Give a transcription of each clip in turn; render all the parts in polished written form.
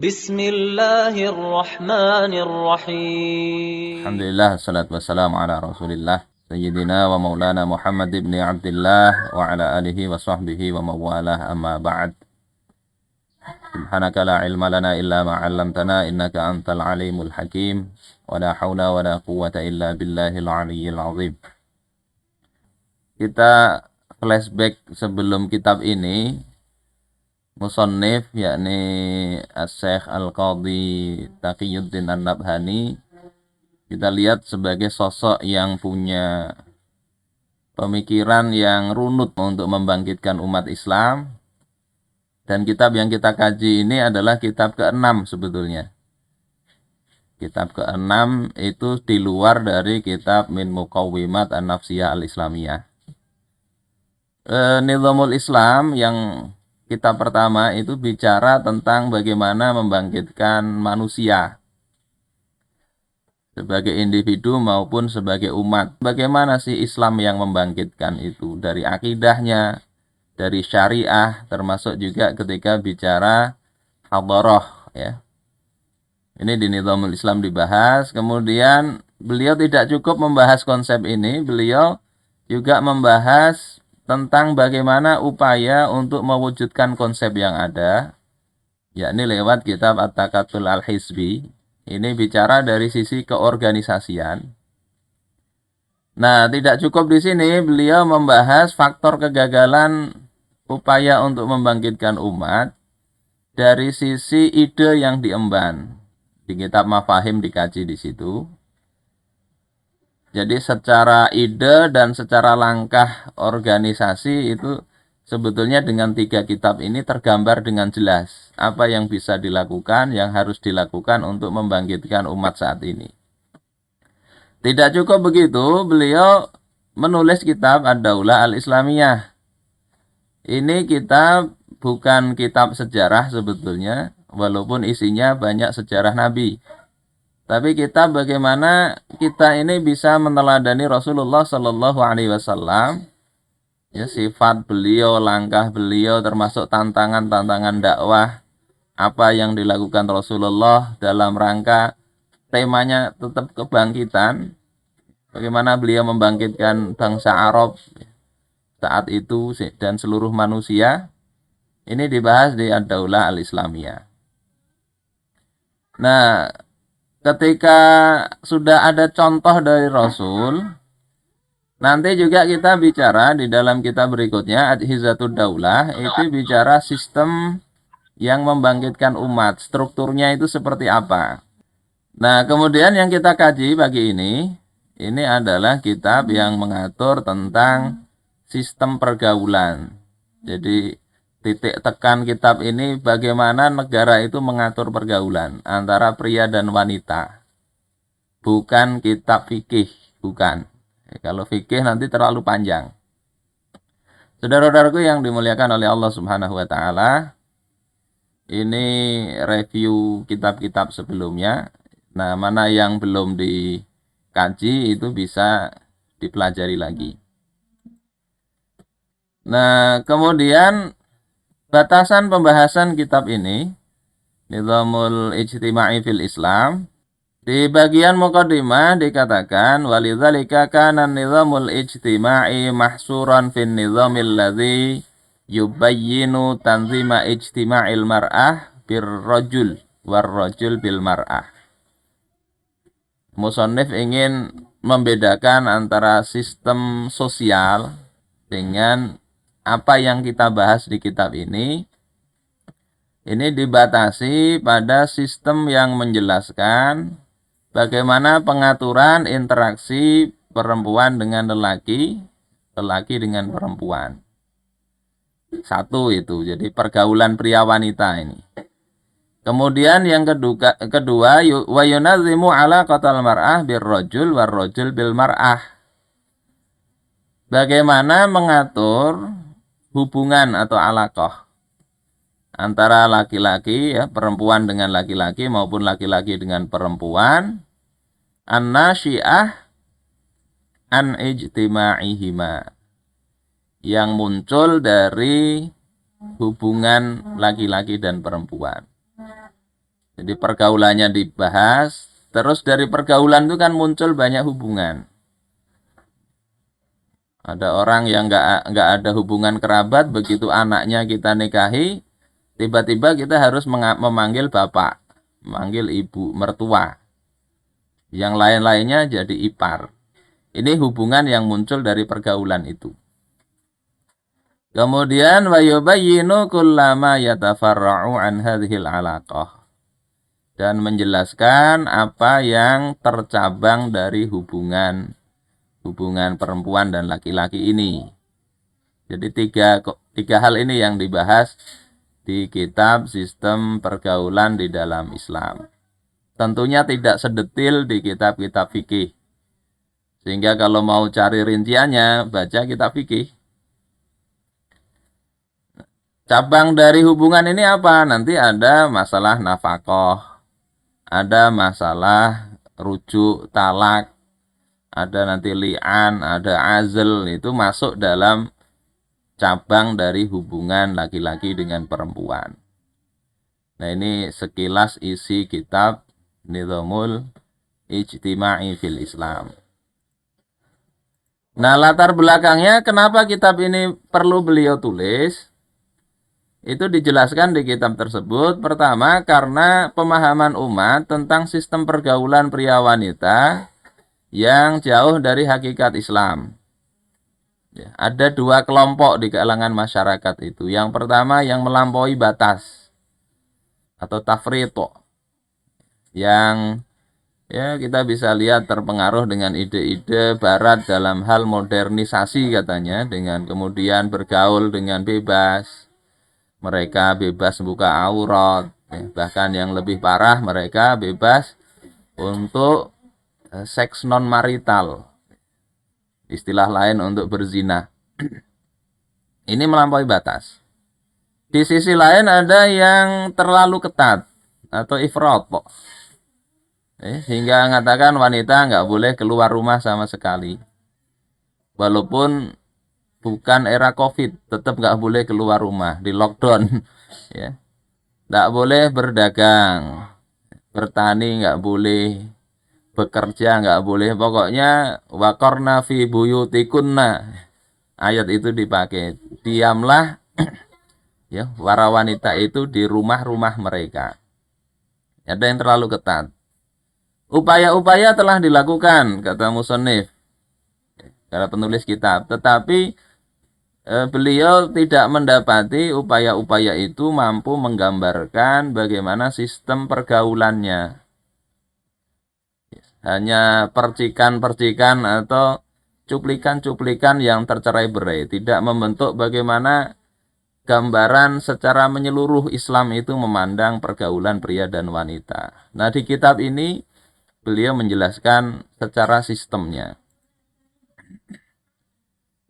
Bismillahirrahmanirrahim. Alhamdulillah, salatu wassalamu ala rasulillah Sayyidina wa maulana Muhammad ibn Abdullah wa ala alihi wa sahbihi wa mawalah amma ba'd. Subhanaka la ilma lana illa ma'allamtana innaka antal alimul hakim. Wa la hawla wa la quwwata illa billahil aliyyil azim. Kita flashback sebelum kitab ini. Musannif yakni As-Syeikh Al-Qadhi Taqiyuddin An-Nabhani kita lihat sebagai sosok yang punya pemikiran yang runut untuk membangkitkan umat Islam. Dan kitab yang kita kaji ini adalah kitab ke-6 sebetulnya. Kitab ke-6 itu di luar dari kitab Min Muqawwimat An-Nafsiyah Al-Islamiyah. Nizamul Islam yang kitab pertama itu bicara tentang bagaimana membangkitkan manusia sebagai individu maupun sebagai umat. Bagaimana sih Islam yang membangkitkan itu? Dari akidahnya, dari syariah, termasuk juga ketika bicara hadharah, ya. Ini di Nizamul Islam dibahas. Kemudian beliau tidak cukup membahas konsep ini, beliau juga membahas tentang bagaimana upaya untuk mewujudkan konsep yang ada, yakni lewat kitab At-Takatul Al-Hizbi. Ini bicara dari sisi keorganisasian. Nah, tidak cukup di sini, beliau membahas faktor kegagalan upaya untuk membangkitkan umat dari sisi ide yang diemban. Di kitab Mafahim dikaji di situ. Jadi secara ide dan secara langkah organisasi itu sebetulnya dengan 3 kitab ini tergambar dengan jelas apa yang bisa dilakukan, yang harus dilakukan untuk membangkitkan umat saat ini. Tidak cukup begitu, beliau menulis kitab Ad-Daulah Al-Islamiyah. Ini kitab bukan kitab sejarah sebetulnya, walaupun isinya banyak sejarah Nabi. Tapi kita bagaimana kita ini bisa meneladani Rasulullah Sallallahu Alaihi Wasallam, ya, sifat beliau, langkah beliau, termasuk tantangan-tantangan dakwah, apa yang dilakukan Rasulullah dalam rangka temanya tetap kebangkitan, bagaimana beliau membangkitkan bangsa Arab saat itu dan seluruh manusia. Ini dibahas di Ad-Daulah Al-Islamiyah. Nah, ketika sudah ada contoh dari Rasul, nanti juga kita bicara di dalam kitab berikutnya, Ad-Hizatud Daulah, itu bicara sistem yang membangkitkan umat, strukturnya itu seperti apa. Nah, kemudian yang kita kaji pagi ini adalah kitab yang mengatur tentang sistem pergaulan. Jadi, titik tekan kitab ini bagaimana negara itu mengatur pergaulan antara pria dan wanita. Bukan kitab fikih, bukan. Kalau fikih nanti terlalu panjang. Saudara-saudaraku yang dimuliakan oleh Allah Subhanahu wa taala, ini review kitab-kitab sebelumnya. Nah, mana yang belum dikaji itu bisa dipelajari lagi. Nah, kemudian batasan pembahasan kitab ini, Nizamul Ijtima'i fil Islam, di bagian muqaddimah dikatakan walidzalika kana nizamul ijtima'i mahsuran fin nizamil ladzi yubayyinu tanzima ijtima'il mar'ah bir rajul war rajul bil mar'ah. Musannif ingin membedakan antara sistem sosial dengan apa yang kita bahas di kitab ini dibatasi pada sistem yang menjelaskan bagaimana pengaturan interaksi perempuan dengan lelaki, lelaki dengan perempuan. Satu itu, jadi pergaulan pria wanita ini. Kemudian yang kedua wa yunazimu ala qatal mar'ah bir rajul war rajul bil mar'ah. Bagaimana mengatur hubungan atau alaqah antara laki-laki, ya, perempuan dengan laki-laki maupun laki-laki dengan perempuan, an-nasyi'ah an ijtima'ihima, yang muncul dari hubungan laki-laki dan perempuan. Jadi pergaulannya dibahas, terus dari pergaulan itu kan muncul banyak hubungan. Ada orang yang nggak ada hubungan kerabat, begitu anaknya kita nikahi, tiba-tiba kita harus memanggil bapak, memanggil ibu mertua. Yang lain-lainnya jadi ipar. Ini hubungan yang muncul dari pergaulan itu. Kemudian wa yubayyinu kullama yatafarra'u an hadhil alaqah. Dan menjelaskan apa yang tercabang dari hubungan perempuan dan laki-laki ini. Jadi tiga hal ini yang dibahas di kitab Sistem Pergaulan di dalam Islam. Tentunya tidak sedetil di kitab-kitab fikih. Sehingga kalau mau cari rinciannya, baca kitab fikih. Cabang dari hubungan ini apa? Nanti ada masalah nafkah, ada masalah rujuk, talak, ada nanti li'an, ada azl, itu masuk dalam cabang dari hubungan laki-laki dengan perempuan. Nah, ini sekilas isi kitab Nizamul Ijtima'i fil Islam. Nah, latar belakangnya kenapa kitab ini perlu beliau tulis? Itu dijelaskan di kitab tersebut. Pertama, karena pemahaman umat tentang sistem pergaulan pria wanita yang jauh dari hakikat Islam. Ya, ada dua kelompok di kalangan masyarakat itu. Yang pertama yang melampaui batas atau tafrito, yang ya kita bisa lihat terpengaruh dengan ide-ide barat dalam hal modernisasi katanya, dengan kemudian bergaul dengan bebas. Mereka bebas buka aurat, bahkan yang lebih parah mereka bebas untuk seks non marital, istilah lain untuk berzina. Ini melampaui batas. Di sisi lain ada yang terlalu ketat atau ifrat, sehingga mengatakan wanita nggak boleh keluar rumah sama sekali. Walaupun bukan era COVID, tetap nggak boleh keluar rumah, di lockdown. Ya, nggak boleh berdagang, bertani nggak boleh, bekerja nggak boleh. Pokoknya waqarna fi buyutikunna. Ayat itu dipakai. Diamlah ya para wanita itu di rumah-rumah mereka. Ada yang terlalu ketat. Upaya-upaya telah dilakukan, kata musannif, kata penulis kitab, tetapi beliau tidak mendapati upaya-upaya itu mampu menggambarkan bagaimana sistem pergaulannya. Hanya percikan-percikan atau cuplikan-cuplikan yang tercerai-berai, tidak membentuk bagaimana gambaran secara menyeluruh Islam itu memandang pergaulan pria dan wanita. Nah, di kitab ini beliau menjelaskan secara sistemnya.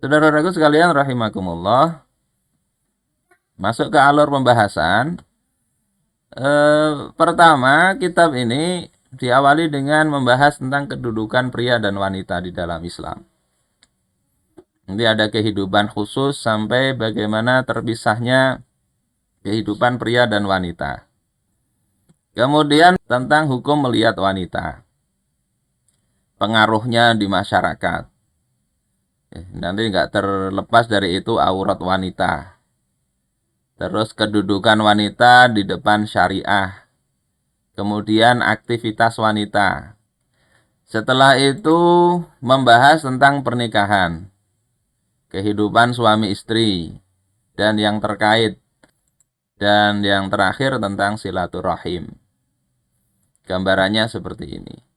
Saudara-saudaraku sekalian rahimakumullah, masuk ke alur pembahasan. Pertama, kitab ini diawali dengan membahas tentang kedudukan pria dan wanita di dalam Islam. Nanti ada kehidupan khusus sampai bagaimana terpisahnya kehidupan pria dan wanita. Kemudian tentang hukum melihat wanita, pengaruhnya di masyarakat. Nanti nggak terlepas dari itu aurat wanita. Terus kedudukan wanita di depan syariah. Kemudian aktivitas wanita. Setelah itu membahas tentang pernikahan, kehidupan suami istri, dan yang terkait. Dan yang terakhir tentang silaturahim. Gambarannya seperti ini.